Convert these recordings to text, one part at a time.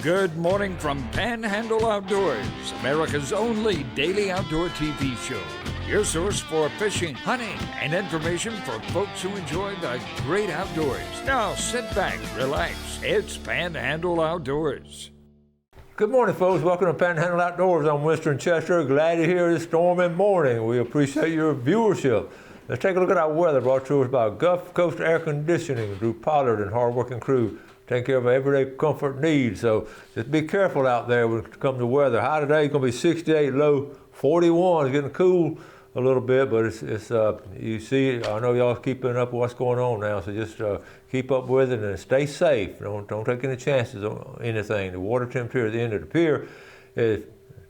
Good morning from Panhandle Outdoors, America's only daily outdoor TV show. Your source for fishing, hunting, and information for folks who enjoy the great outdoors. Now sit back, relax. It's Panhandle Outdoors. Good morning, folks. Welcome to Panhandle Outdoors. I'm Winston Chester. Glad to hear this stormy morning. We appreciate your viewership. Let's take a look at our weather brought to us by Gulf Coast Air Conditioning, Drew Pollard and hardworking crew. Take care of everyday comfort needs. So just be careful out there when it comes to weather. High today is going to be 68, low 41. It's getting cool a little bit, but it's you see, I know y'all keeping up with what's going on now, so just keep up with it and stay safe. Don't take any chances on anything. The water temperature at the end of the pier is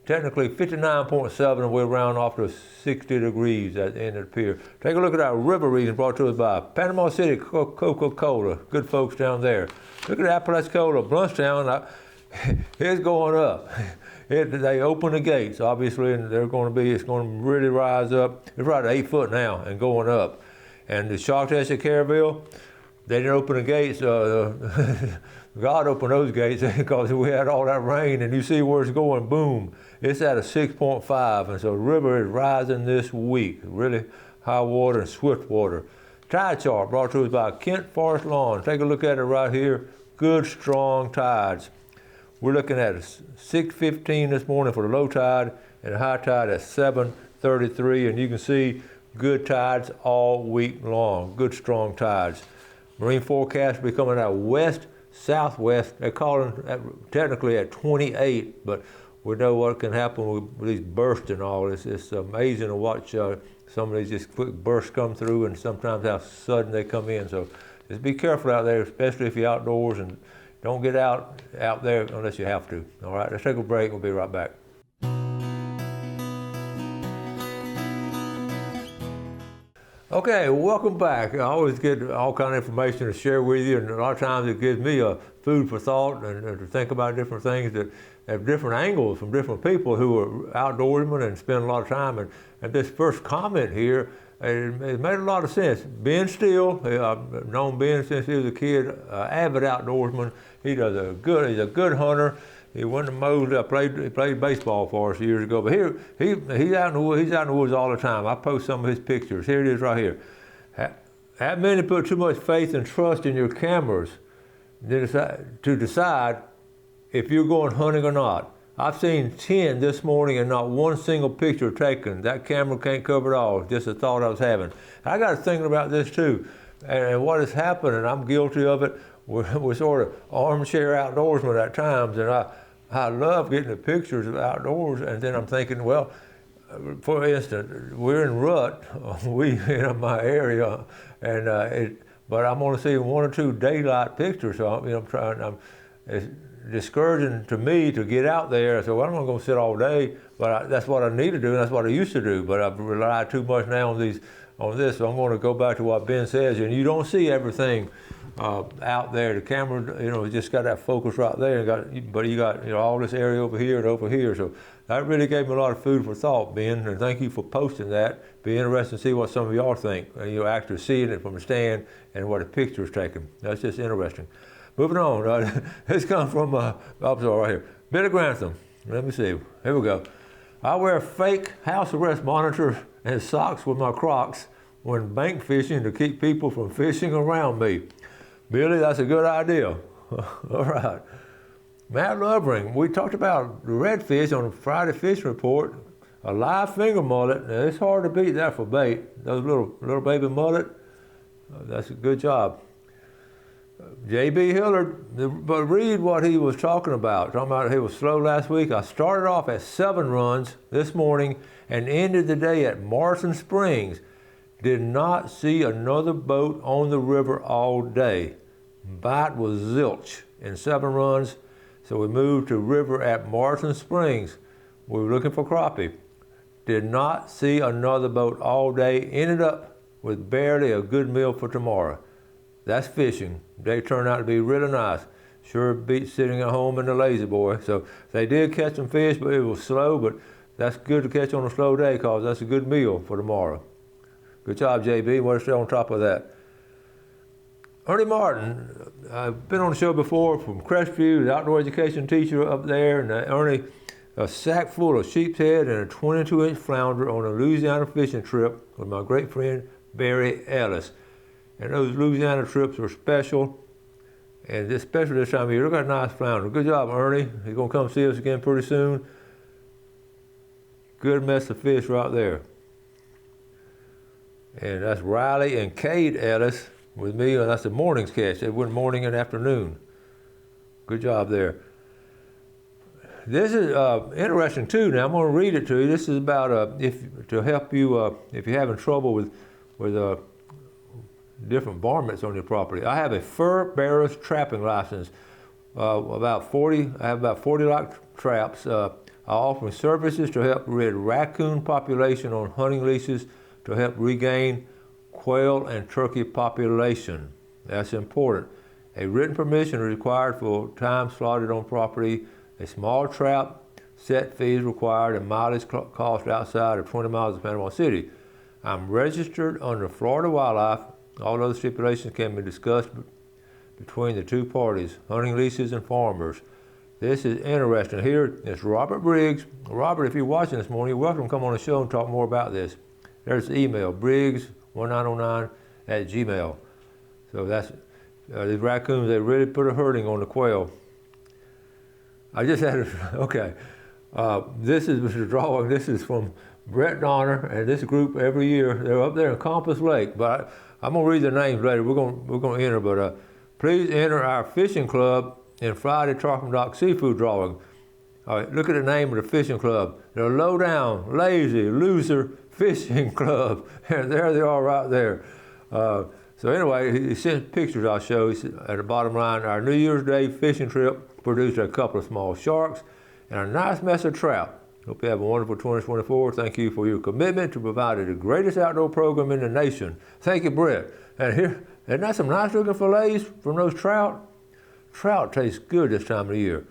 technically 59.7, and we're round off to 60 degrees at the end of the pier. Take a look at our river region brought to us by Panama City Coca-Cola. Good folks down there. Look at Apalachicola, Bluntstown. It's going up. They open the gates, obviously, and it's going to really rise up. It's right at 8 foot now and going up. And the Choctaw at Caryville, they didn't open the gates. God opened those gates because we had all that rain, and you see where it's going, boom. It's at a 6.5, and so the river is rising this week. Really high water and swift water. Tide chart brought to us by Kent Forest Lawn. Take a look at it right here. Good, strong tides. We're looking at 6:15 this morning for the low tide and the high tide at 7:33, and you can see good tides all week long. Good, strong tides. Marine forecast will be coming out west, southwest. They're calling technically at 28, but we know what can happen with these bursts and all. It's amazing to watch some of these just quick bursts come through, and sometimes how sudden they come in. So just be careful out there, especially if you're outdoors, and don't get out there unless you have to. All right, let's take a break. We'll be right back. Okay, welcome back. I always get all kind of information to share with you, and a lot of times it gives me a food for thought and to think about different things that have different angles from different people who are outdoorsmen and spend a lot of time. And this first comment here, it made a lot of sense. Ben Steele, I've known Ben since he was a kid, avid outdoorsman. He's a good hunter. He went to Mosley. He played baseball for us years ago. But here, he's out in the woods. He's out in the woods all the time. I post some of his pictures. Here it is right here. Have many put too much faith and trust in your cameras to decide if you're going hunting or not. I've seen 10 this morning and not one single picture taken. That camera can't cover it all. Just a thought I was having. I got to thinking about this too, and what has happened, and I'm guilty of it. We're sort of armchair outdoorsmen at times, and I love getting the pictures of outdoors, and then I'm thinking, well, for instance, we're in rut, in my area, and but I'm going to see one or two daylight pictures. So it's discouraging to me to get out there. So I'm not going to sit all day, but that's what I need to do, and that's what I used to do. But I've relied too much now on this. So I'm going to go back to what Ben says, and you don't see everything out there. The camera, just got that focus right there. But you got all this area over here and over here. So that really gave me a lot of food for thought, Ben. And thank you for posting that. Be interested to see what some of y'all think. Actually seeing it from the stand and what a picture is taken. That's just interesting. Moving on. This comes from right here. Billy Grantham. Let me see. Here we go. I wear fake house arrest monitors and socks with my Crocs when bank fishing to keep people from fishing around me. Billy, that's a good idea. All right. Matt Lovering, we talked about the redfish on the Friday Fishing Report. A live finger mullet. Now, it's hard to beat that for bait. Those little baby mullet. That's a good job. J.B. Hillard, but read what he was talking about he was slow last week. I started off at 7 runs this morning and ended the day at Morrison Springs. Did not see another boat on the river all day. Bite was zilch in 7 runs, so we moved to river at Morrison Springs. We were looking for crappie. Did not see another boat all day. Ended up with barely a good meal for tomorrow. That's fishing. They turned out to be really nice. Sure beats sitting at home in the lazy boy. So they did catch some fish, but it was slow, but that's good to catch on a slow day because that's a good meal for tomorrow. Good job, JB. Want to stay on top of that. Ernie Martin, I've been on the show before from Crestview, the outdoor education teacher up there, and Ernie, a sack full of sheep's head and a 22-inch flounder on a Louisiana fishing trip with my great friend Barry Ellis. And those Louisiana trips are special, and especially this time of year. Look at that nice flounder. Good job, Ernie. He's gonna come see us again pretty soon. Good mess of fish right there. And that's Riley and Cade Ellis with me, and that's the morning's catch. It went morning and afternoon. Good job there. This is interesting too. Now I'm going to read it to you. This is about to help you if you're having trouble with different varmints on your property. I have a fur bearer's trapping license. I have about 40 lock traps. I offer services to help rid raccoon population on hunting leases to help regain quail and turkey population. That's important. A written permission is required for time slotted on property. A small trap set fee is required and mileage cost outside of 20 miles of Panama City. I'm registered under Florida Wildlife. All other stipulations can be discussed between the two parties, hunting leases and farmers. This is interesting. Here is Robert Briggs. Robert, if you're watching this morning, you're welcome to come on the show and talk more about this. There's the email, briggs1909@gmail. So that's, these raccoons, they really put a hurting on the quail. I just had okay. This is Mr. Drawing. This is from Brett Donner and this group every year. They're up there in Compass Lake, but I'm gonna read their names later. We're gonna enter, but please enter our fishing club in Friday Tarpon Dock Seafood Drawing. All right, look at the name of the fishing club. The Low Down, Lazy, Loser Fishing Club. And there they are right there. So anyway, he sent pictures I'll show. He said, at the bottom line, our New Year's Day fishing trip produced a couple of small sharks and a nice mess of trout. Hope you have a wonderful 2024. Thank you for your commitment to providing the greatest outdoor program in the nation. Thank you, Brett. And here, isn't that some nice looking fillets from those trout? Trout taste good this time of the year.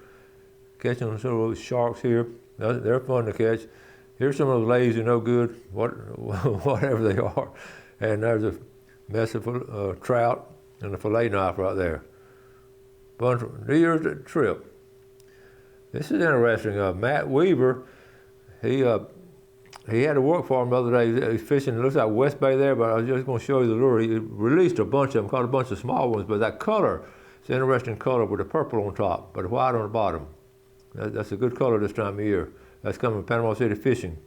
Catching some of those sharks here, they're fun to catch. Here's some of those lazy, no good, whatever they are. And there's a mess of trout and a fillet knife right there. Fun New Year's trip. This is interesting. Matt Weaver, he had to work for him the other day. He's fishing, it looks like West Bay there, but I was just going to show you the lure. He released a bunch of them, caught a bunch of small ones, but that color, it's an interesting color with the purple on top, but white on the bottom. That's a good color this time of year. That's coming from Panama City fishing.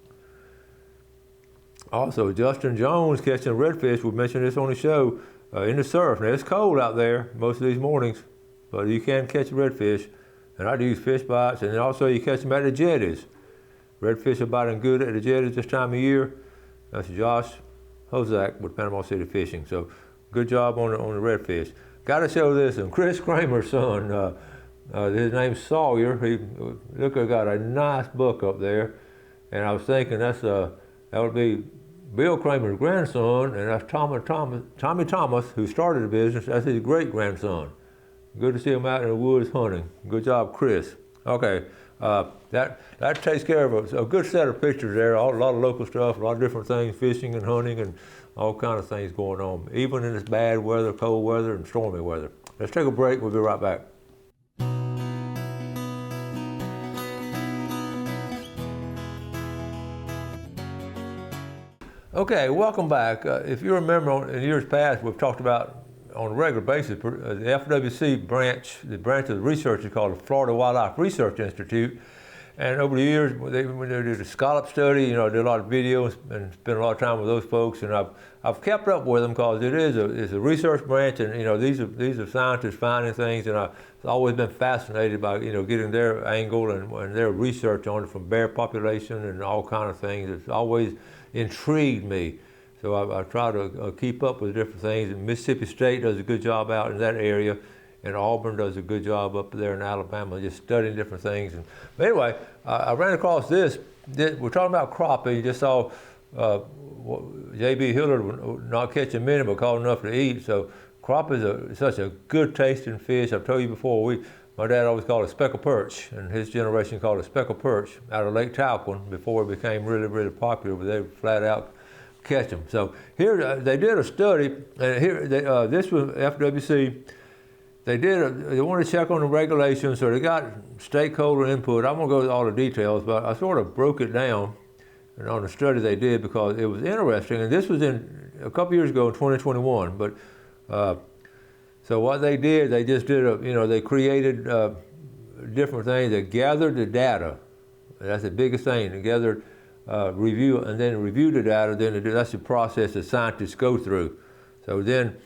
Also, Justin Jones catching redfish. We mentioned this on the show in the surf. Now, it's cold out there most of these mornings, but you can catch redfish. And I do use fish bites, and also you catch them at the jetties. Redfish are biting good at the jetties this time of year. That's Josh Hozak with Panama City Fishing. So good job on the redfish. Got to show this one. Chris Kramer's son, his name's Sawyer. Look, I got a nice buck up there. And I was thinking that would be Bill Kramer's grandson, and that's Tommy Thomas, who started the business. That's his great-grandson. Good to see him out in the woods hunting. Good job, Chris. Okay, that takes care of a good set of pictures there. A lot of local stuff, a lot of different things, fishing and hunting and all kind of things going on, even in this bad weather, cold weather, and stormy weather. Let's take a break. We'll be right back. Okay, welcome back. If you remember, in years past, we've talked about on a regular basis, the FWC branch, the branch of the research is called the Florida Wildlife Research Institute. And over the years, when they did a scallop study, I did a lot of videos and spent a lot of time with those folks. And I've kept up with them because it's a research branch, and these are scientists finding things, and I've always been fascinated by getting their angle and their research on it from bear population and all kind of things. It's always intrigued me. So I try to keep up with different things. And Mississippi State does a good job out in that area, and Auburn does a good job up there in Alabama, just studying different things. But anyway, I ran across this. We're talking about crappie. You just saw J.B. Hillard not catching many, but caught enough to eat. So crappie is such a good tasting fish. I've told you before, my dad always called it speckled perch, and his generation called it speckled perch out of Lake Talquin before it became really, really popular. But they flat out catch them. So here they did a study, and here this was FWC. They wanted to check on the regulations, so they got stakeholder input. I'm gonna go into all the details, but I sort of broke it down on the study they did because it was interesting. And this was in a couple years ago in 2021. But so what they did, they just did they created different things. They gathered the data. That's the biggest thing. They gathered, review, and then review the data. Then that's the process that scientists go through. So then.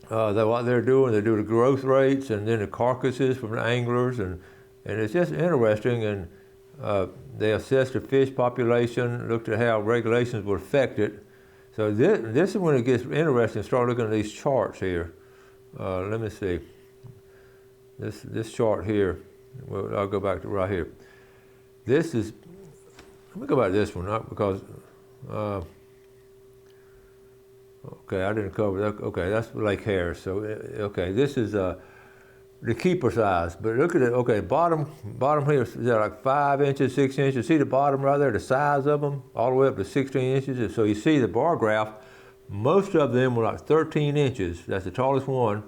What they're doing, they do the growth rates and then the carcasses from the anglers, and it's just interesting. And they assessed the fish population, looked at how regulations would affect it. So this is when it gets interesting. Start looking at these charts here. Let me see. This chart here. Well, I'll go back to right here. This is. Let me go back to this one, not because. Okay, I didn't cover that. Okay, that's Lake Harris. So, okay, this is the keeper size. But look at it. Okay, bottom here is like 5 inches, 6 inches. See the bottom right there, the size of them, all the way up to 16 inches. And so you see the bar graph. Most of them were like 13 inches. That's the tallest one,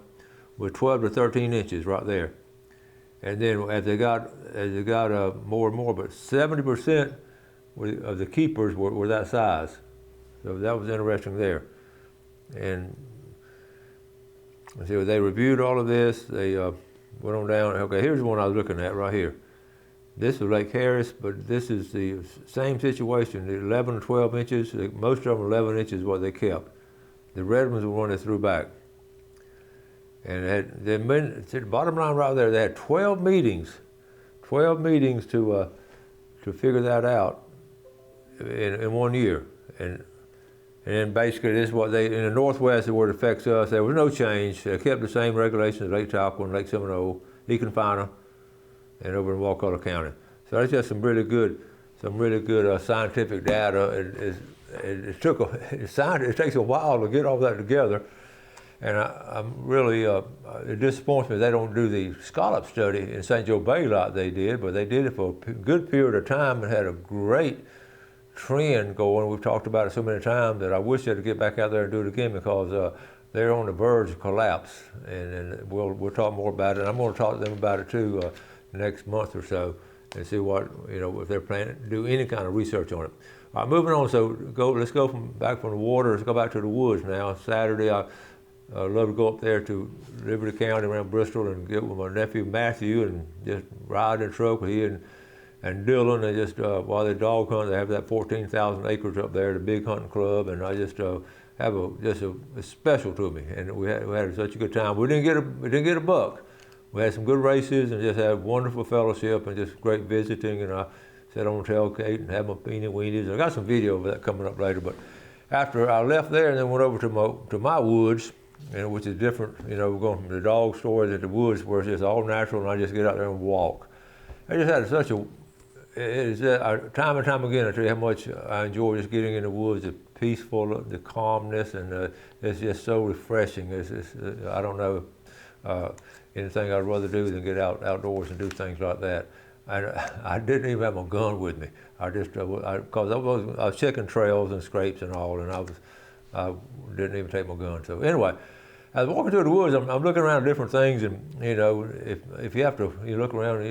with 12 to 13 inches right there. And then as they got more and more, but 70% of the keepers were that size. So that was interesting there. And so they reviewed all of this. They went on down. Okay, here's the one I was looking at right here. This is Lake Harris, but this is the same situation. The 11 or 12 inches. Most of them 11 inches is what they kept. The red ones were one they threw back. And the bottom line right there, they had 12 meetings. 12 meetings to figure that out in 1 year. And then basically this is what in the Northwest where it affects us, there was no change. They kept the same regulations as Lake Talcott and Lake Seminole, Econfina, and over in Wakulla County. So that's just some really good scientific data. It takes a while to get all that together. And I'm really, it disappoints me they don't do the scallop study in St. Joe Bay like they did, but they did it for a good period of time and had a great trend going. We've talked about it so many times that I wish they'd get back out there and do it again because they're on the verge of collapse. And we'll talk more about it. And I'm going to talk to them about it too next month or so and see what, if they're planning to do any kind of research on it. All right, moving on. So let's go back from the water. Let's go back to the woods now. Saturday, I love to go up there to Liberty County around Bristol and get with my nephew Matthew and just ride in the truck with he and Dylan. They just while they dog hunt, they have that 14,000 acres up there, the big hunting club, and I just it's special to me. And we had such a good time. We didn't get a buck. We had some good races and just had wonderful fellowship and just great visiting. And I sat on the tailgate and had my beanie weenies. I got some video of that coming up later. But after I left there and then went over to my woods, which is different. We're going from the dog story to the woods where it's just all natural, and I just get out there and walk. I just had such a time and time again, I tell you how much I enjoy just getting in the woods, the peaceful, the calmness, and it's just so refreshing. I don't know anything I'd rather do than get outdoors and do things like that. I didn't even have my gun with me. Because I was checking trails and scrapes and all, and I didn't even take my gun. So anyway, I was walking through the woods. I'm looking around at different things, and if you have to, you look around.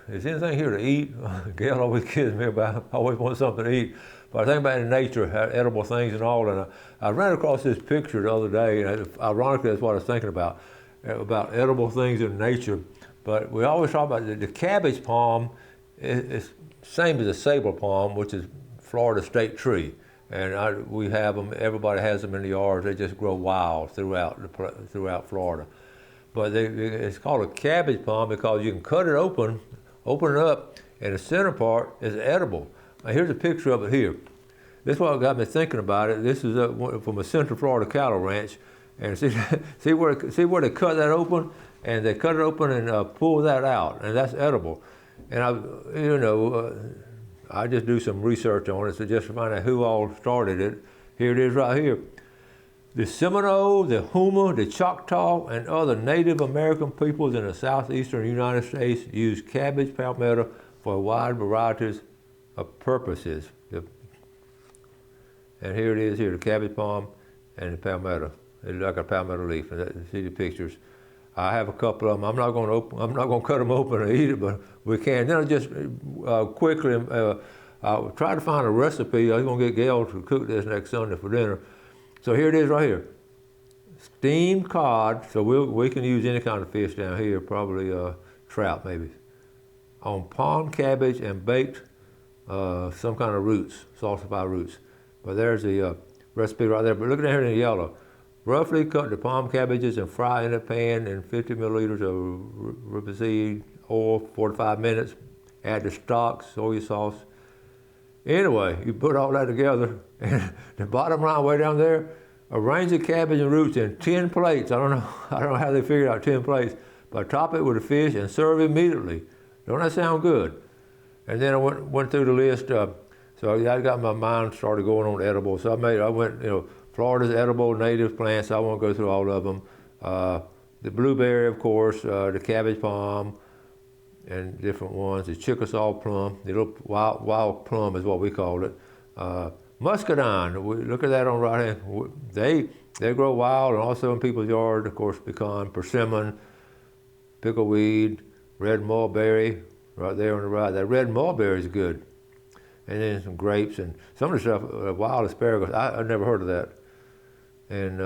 Is anything here to eat? Gail always kids me about. I always want something to eat. But I think about in nature, edible things and all. And I ran across this picture the other day, and ironically, that's what I was thinking about edible things in nature. But we always talk about the cabbage palm. It's same as the sable palm, which is Florida state tree. And we have them. Everybody has them in the yards. They just grow wild throughout Florida. But it's called a cabbage palm because you can cut it open it up, and the center part is edible. Now here's a picture of it here. This is what got me thinking about it. This is from a Central Florida cattle ranch, and see where they cut that open, and they cut it open and pull that out, and that's edible. And I just do some research on it, so just to find out who all started it. Here it is right here. The Seminole, the Houma, the Choctaw, and other Native American peoples in the southeastern United States use cabbage palmetto for a wide variety of purposes. And here it is here, the cabbage palm and the palmetto. It's like a palmetto leaf, and see the pictures. I have a couple of them. I'm not going to cut them open and eat it, but we can. Then I'll just quickly, I'll try to find a recipe. I was going to get Gail to cook this next Sunday for dinner. So here it is right here. Steamed cod, so we can use any kind of fish down here, probably trout maybe, on palm cabbage and baked some kind of roots, salsify roots. But there's the recipe right there. But look at here in the yellow. Roughly cut the palm cabbages and fry in a pan in 50 milliliters of rapeseed oil, 45 minutes. Add the stock, soy sauce. Anyway, you put all that together, and the bottom line way down there, arrange the cabbage and roots in 10 plates. I don't know how they figured out 10 plates, but top it with the fish and serve immediately. Don't that sound good? And then I went through the list. So I got my mind started going on edible. So I went, Florida's edible native plants. I won't go through all of them. The blueberry, of course, the cabbage palm, and different ones. The Chickasaw plum, the little wild plum is what we call it. Muscadine, look at that on the right hand. They grow wild and also in people's yard. Of course, pecan, persimmon, pickleweed, red mulberry, right there on the right. That red mulberry is good. And then some grapes and some of the stuff, wild asparagus. I've never heard of that. And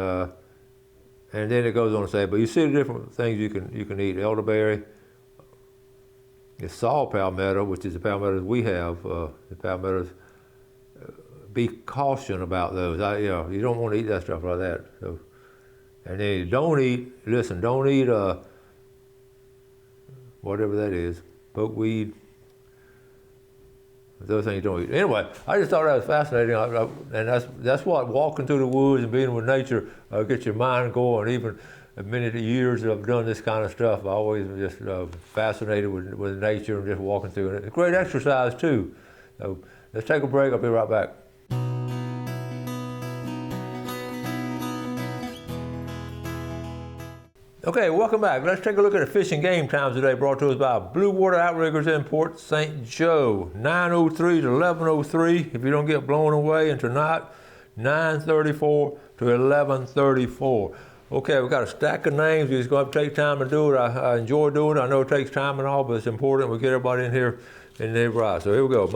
then it goes on to say, but you see the different things you can eat. Elderberry, the saw palmetto, which is the palmettos we have. The palmettos. Be caution about those. You don't want to eat that stuff like that. So, and then you don't eat whatever that is, pokeweed. Those things you don't eat. Anyway, I just thought that was fascinating, and that's what walking through the woods and being with nature gets your mind going. Even many years that I've done this kind of stuff, I always just fascinated with nature and just walking through it. It's great exercise too. So let's take a break. I'll be right back. Okay, welcome back. Let's take a look at the fishing game times today, brought to us by Blue Water Outriggers in Port St. Joe. 9:03 to 11:03 if you don't get blown away, and tonight 9:34 to 11:34. Okay, we've got a stack of names. We're just going to take time to do it. I enjoy doing it. I know it takes time and all, but it's important we get everybody in here and they're right. So here we go.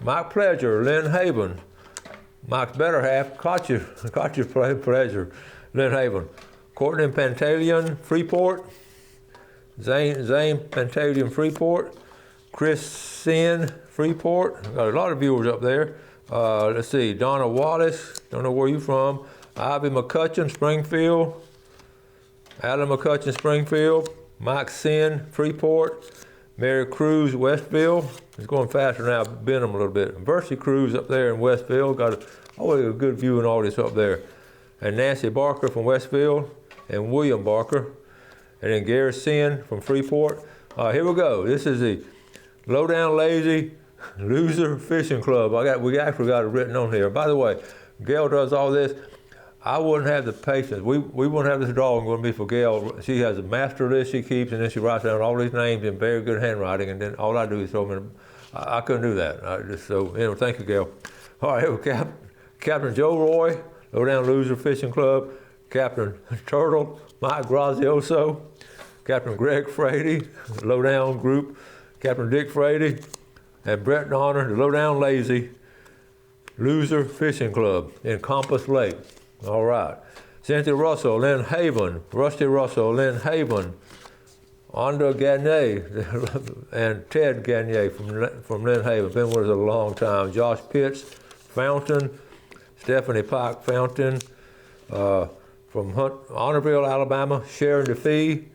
Mike Pleasure, Lynn Haven. Mike's better half, Kotcher Pleasure, Lynn Haven. Courtney Pantaleon, Freeport. Zane Pantaleon, Freeport. Chris Sin, Freeport. Got a lot of viewers up there. Let's see, Donna Wallace, don't know where you're from. Ivy McCutcheon, Springfield. Alan McCutcheon, Springfield. Mike Sin, Freeport. Mary Cruz, Westville. It's going faster now, Benham a little bit. Mercy Cruz up there in Westville. Got always a good viewing audience up there. And Nancy Barker from Westville. And William Barker, and then Gary Sin from Freeport. Here we go. This is the Low Down Lazy Loser Fishing Club. We actually got it written on here. By the way, Gail does all this. I wouldn't have the patience. We wouldn't have this drawing going to be for Gail. She has a master list she keeps, and then she writes down all these names in very good handwriting, and then all I do is throw them in. I couldn't do that. Thank you, Gail. All right, here we go. Captain Joe Roy, Low Down Loser Fishing Club. Captain Turtle, Mike Grazioso, Captain Greg Frady, the Low Down Group, Captain Dick Frady, and Brett Donner, the Low Down Lazy Loser Fishing Club in Compass Lake. All right. Cynthia Russell, Lynn Haven, Rusty Russell, Lynn Haven, Andre Gagne, and Ted Gagne from Lynn Haven. Been with us a long time. Josh Pitts, Fountain, Stephanie Pike, Fountain, from Honorville, Alabama, Sharon DeFee,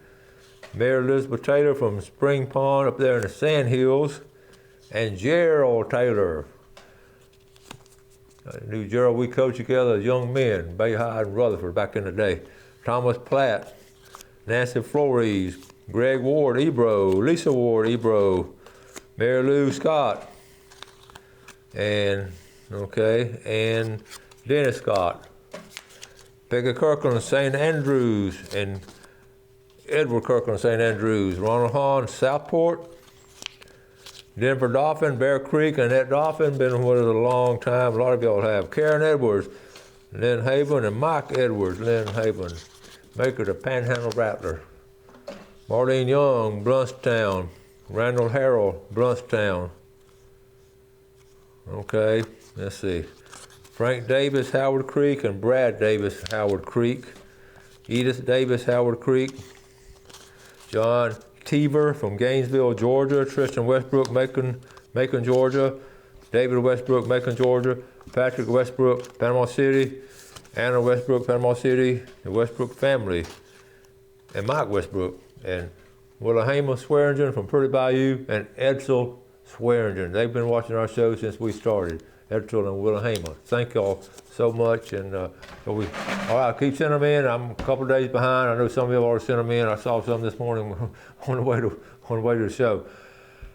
Mary Elizabeth Taylor from Spring Pond up there in the Sand Hills, and Gerald Taylor. I knew Gerald, we coached together as young men, Bay High and Rutherford back in the day. Thomas Platt, Nancy Flores, Greg Ward, Ebro, Lisa Ward, Ebro, Mary Lou Scott, and Dennis Scott. Peggy Kirkland, St. Andrews, and Edward Kirkland, St. Andrews. Ronald Hahn, Southport. Denver Dolphin, Bear Creek, and that Dolphin been with us a long time. A lot of y'all have. Karen Edwards, Lynn Haven, and Mike Edwards, Lynn Haven, maker of the Panhandle Rattler. Marlene Young, Bluntstown. Randall Harrell, Bluntstown. Okay, let's see. Frank Davis, Howard Creek, and Brad Davis, Howard Creek. Edith Davis, Howard Creek. John Teaver from Gainesville, Georgia. Tristan Westbrook, Macon, Georgia. David Westbrook, Macon, Georgia. Patrick Westbrook, Panama City. Anna Westbrook, Panama City. The Westbrook family. And Mike Westbrook. And Willahama Swearingen from Pretty Bayou. And Edsel Swearingen. They've been watching our show since we started. Edsel and Willahama. Thank y'all so much. And all right, keep sending them in. I'm a couple of days behind. I know some of you have already sent them in. I saw some this morning on the way to the show.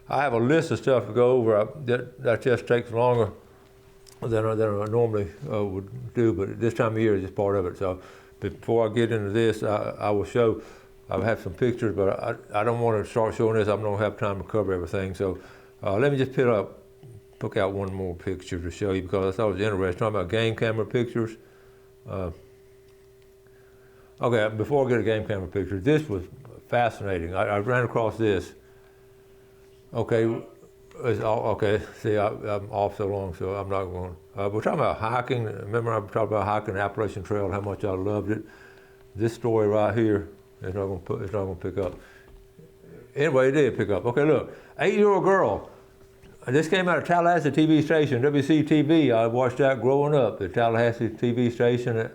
I have a list of stuff to go over that just takes longer than I normally would do, but this time of year is just part of it. So before I get into this, I will show. I have some pictures, but I don't want to start showing this. I don't have time to cover everything. So let me just pick out one more picture to show you because I thought it was interesting. Talking about game camera pictures. Okay, before I get a game camera picture, this was fascinating. I ran across this. Okay, okay. See, I'm off so long, so I'm not going. We're talking about hiking. Remember, I talked about hiking the Appalachian Trail and how much I loved it. This story right here is not going to pick up. Anyway, it did pick up. Okay, look, 8-year-old girl. This came out of Tallahassee TV station, WCTV. I watched that growing up, the Tallahassee TV station.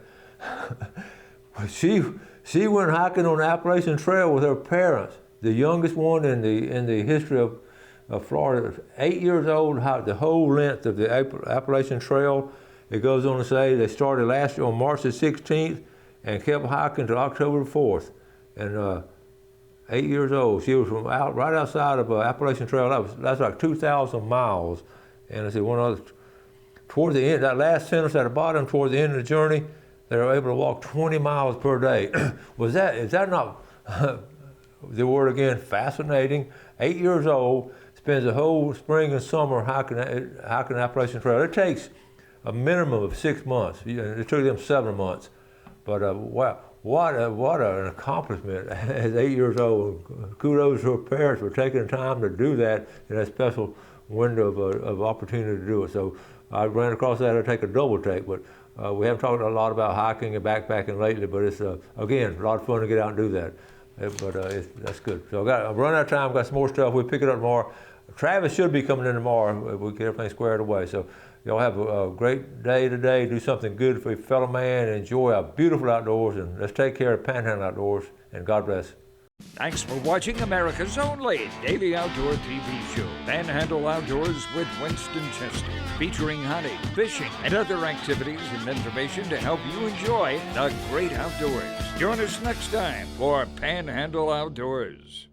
She went hiking on the Appalachian Trail with her parents, the youngest one in the history of Florida. 8 years old, the whole length of the Appalachian Trail. It goes on to say they started last year on March the 16th and kept hiking till October the 4th. And 8 years old. She was from right outside of Appalachian Trail. That's like 2,000 miles. And I said toward the end, that last sentence at the bottom, toward the end of the journey, they were able to walk 20 miles per day. Is that not the word again? Fascinating. 8 years old, spends the whole spring and summer hiking the Appalachian Trail. It takes a minimum of 6 months. It took them 7 months. But wow. What an accomplishment at 8 years old. Kudos to her parents for taking the time to do that in that special window of opportunity to do it. So I ran across that, I'd take a double take, but we haven't talked a lot about hiking and backpacking lately, but it's, again, a lot of fun to get out and do that. That's good. So I've run out of time, got some more stuff, we'll pick it up tomorrow. Travis should be coming in tomorrow if we get everything squared away. So y'all have a great day today. Do something good for your fellow man. Enjoy our beautiful outdoors, and let's take care of Panhandle Outdoors, and God bless. Thanks for watching America's only daily outdoor TV show, Panhandle Outdoors with Winston Chester, featuring hunting, fishing, and other activities and information to help you enjoy the great outdoors. Join us next time for Panhandle Outdoors.